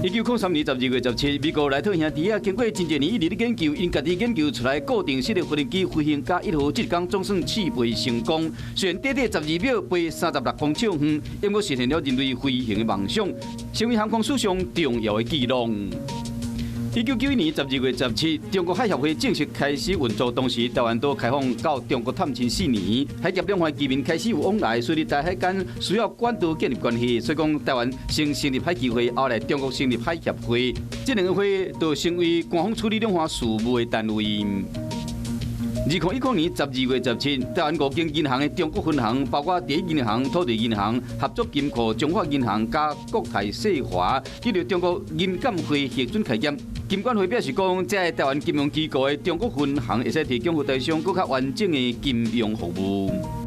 1903年12月17日，美国莱特兄弟啊，经过真侪年一直的研究，因家己研究出来固定式的无人机飞行家1号，这工总算试飞成功，虽然短短12秒飞36公尺远，因过实现了人类飞行的梦想，成为航空史上重要的纪录。1991年12月17日，中国海协会正式开始运作，当时台湾岛开放到中国探亲4年，海峡两岸居民开始有往来，所以在海间需要管道建立关系，所以讲台湾先成立海基会，后来中国成立海协会，这两个会就成为官方处理两岸事务的单位。2010年12月17日，台湾5间银行的中国分行，包括第一银行、土地银行、合作金库、中华银行加国泰世华，进入中国银监会核准开业。金管会表示讲，这台湾金融机构的中国分行会使提供予台商更较完整的金融服务。